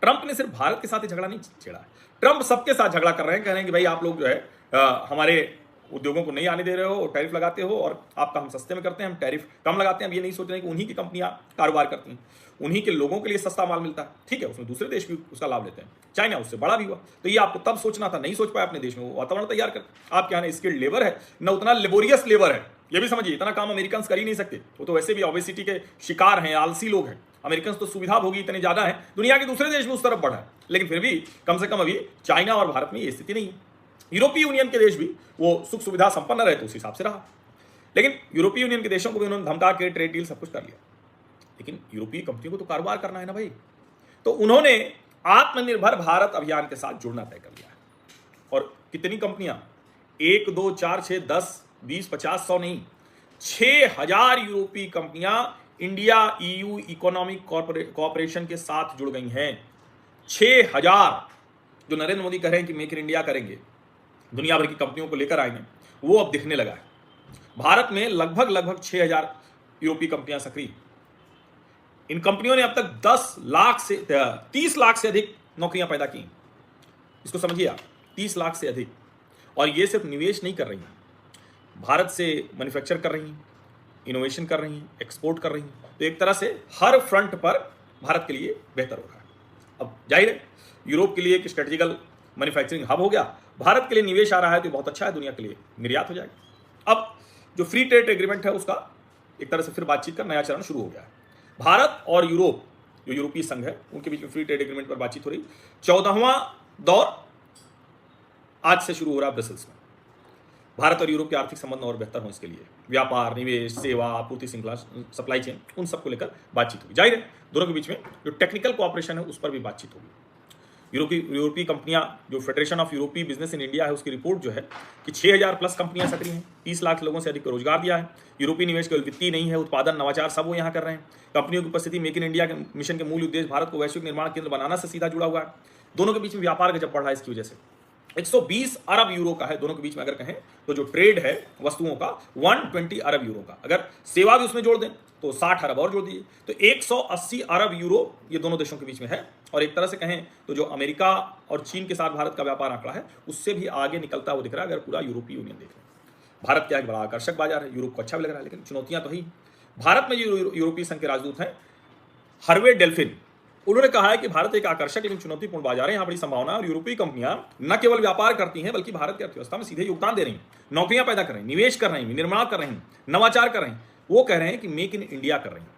Trump ने सिर्फ भारत के साथ ही झगड़ा नहीं छेड़ा है, ट्रंप सबके साथ झगड़ा कर रहे हैं, कह रहे हैं कि भाई आप लोग जो है हमारे उद्योगों को नहीं आने दे रहे हो, टैरिफ लगाते हो, और आपका हम सस्ते में करते हैं, हम टैरिफ कम लगाते हैं। हम ये नहीं सोच रहे हैं कि उन्हीं की कंपनियां कारोबार करती हैं, उन्हीं के लोगों के लिए सस्ता माल मिलता है, ठीक है, उसमें दूसरे देश भी उसका लाभ लेते हैं, चाइना उससे बड़ा भी हुआ। तो ये आपको तब सोचना था, नहीं सोच पाया अपने देश में, वो वातावरण तैयार कर। आपके यहाँ स्किल्ड लेबर है, न उतना लेबोरियस लेबर है, ये भी समझिए, इतना काम अमेरिकन कर ही नहीं सकते, वो तो वैसे भी ओबेसिटी के शिकार हैं, आलसी लोग हैं। अमेरिकन तो सुविधा भोगी इतने ज्यादा है, दुनिया के दूसरे देश में उस तरफ बढ़ा है, लेकिन फिर भी कम से कम अभी चाइना और भारत में ये स्थिति नहीं है। यूरोपीय यूनियन के देश भी वो सुख सुविधा संपन्न रहे तो उस हिसाब से रहा, लेकिन यूरोपीय यूनियन के देशों को भी उन्होंने धमका के ट्रेड डील सब कुछ कर लिया, लेकिन यूरोपीय कंपनियों को तो कारोबार करना है ना भाई। तो उन्होंने आत्मनिर्भर भारत अभियान के साथ जुड़ना तय कर लिया है। और कितनी कंपनियां, 1 2 4 6 10 20 50 100 नहीं, 6000 यूरोपीय कंपनियां इंडिया EU इकोनॉमिक कॉर्पोरेशन के साथ जुड़ गई हैं। 6000, जो नरेंद्र मोदी कह रहे हैं कि मेक इन इंडिया करेंगे, दुनिया भर की कंपनियों को लेकर आएंगे, वो अब दिखने लगा है। भारत में लगभग 6000 यूरोपीय कंपनियां सक्रिय। इन कंपनियों ने अब तक 30 लाख से अधिक नौकरियां पैदा की। इसको समझिए आप, 30 लाख से अधिक। और ये सिर्फ निवेश नहीं कर रही हैं, भारत से मैन्युफैक्चर कर रही हैं, इनोवेशन कर रही हैं, एक्सपोर्ट कर रही हैं। तो एक तरह से हर फ्रंट पर भारत के लिए बेहतर हो रहा है। अब जाहिर है यूरोप के लिए एक स्ट्रेटेजिकल मैन्युफैक्चरिंग हब हो गया, भारत के लिए निवेश आ रहा है तो बहुत अच्छा है, दुनिया के लिए निर्यात हो जाएगा। अब जो फ्री ट्रेड एग्रीमेंट है उसका एक तरह से फिर बातचीत का नया चरण शुरू हो गया है। भारत और यूरोप, जो यूरोपीय संघ है, उनके बीच में फ्री ट्रेड एग्रीमेंट पर बातचीत हो रही। 14वां दौर आज से शुरू हो रहा है ब्रसेल्स में। भारत और यूरोप के आर्थिक संबंध और बेहतर हो, इसके लिए व्यापार, निवेश, सेवा, आपूर्ति श्रृंखला, सप्लाई चेन, उन सबको लेकर बातचीत होगी। जाहिर है दोनों के बीच में जो टेक्निकल कोऑपरेशन है उस पर भी बातचीत होगी। यूरोपीय कंपनियां, जो फेडरेशन ऑफ यूरोपीय बिजनेस इन इंडिया है, उसकी रिपोर्ट जो है कि 6000 प्लस कंपनियां सक्रिय हैं, 30 लाख लोगों से अधिक को रोजगार दिया है। यूरोपीय निवेश केवल वित्तीय नहीं है, उत्पादन, नवाचार सब वो यहाँ कर रहे हैं। कंपनियों की उपस्थिति मेक इन इंडिया के मिशन के मूल उद्देश्य भारत को वैश्विक निर्माण केंद्र बनाना से सीधा जुड़ा हुआ है। दोनों के बीच में व्यापार गजब बढ़ रहा है इसकी वजह से। 120 अरब यूरो का है दोनों के बीच में, अगर कहें तो जो ट्रेड है वस्तुओं का 120 अरब यूरो का, अगर सेवा भी उसमें जोड़ दें तो 60 अरब और जोड़ दीजिए, तो 180 अरब यूरो ये दोनों देशों के बीच में है। और एक तरह से कहें तो जो अमेरिका और चीन के साथ भारत का व्यापार आंकड़ा है उससे भी आगे निकलता हुआ दिख रहा है, अगर पूरा यूरोपीय यूनियन देख लें। भारत क्या एक बड़ा आकर्षक बाजार है, यूरोप को अच्छा भी लग रहा है, लेकिन चुनौतियां तो ही। भारत में जो यूरोपीय संघ के राजदूत हैं हर्वे डेल्फिन, उन्होंने कहा है कि भारत एक आकर्षक लेकिन चुनौतीपूर्ण बाजार है, यहाँ बड़ी संभावना है, और यूरोपीय कंपनियां न केवल व्यापार करती हैं बल्कि भारत की अर्थव्यवस्था में सीधे योगदान दे रही हैं, नौकरियां पैदा कर रही हैं, निवेश कर रही हैं, निर्माण कर रही हैं, नवाचार कर रही हैं। वो कह रहे हैं कि मेक इन इंडिया कर रही हैं।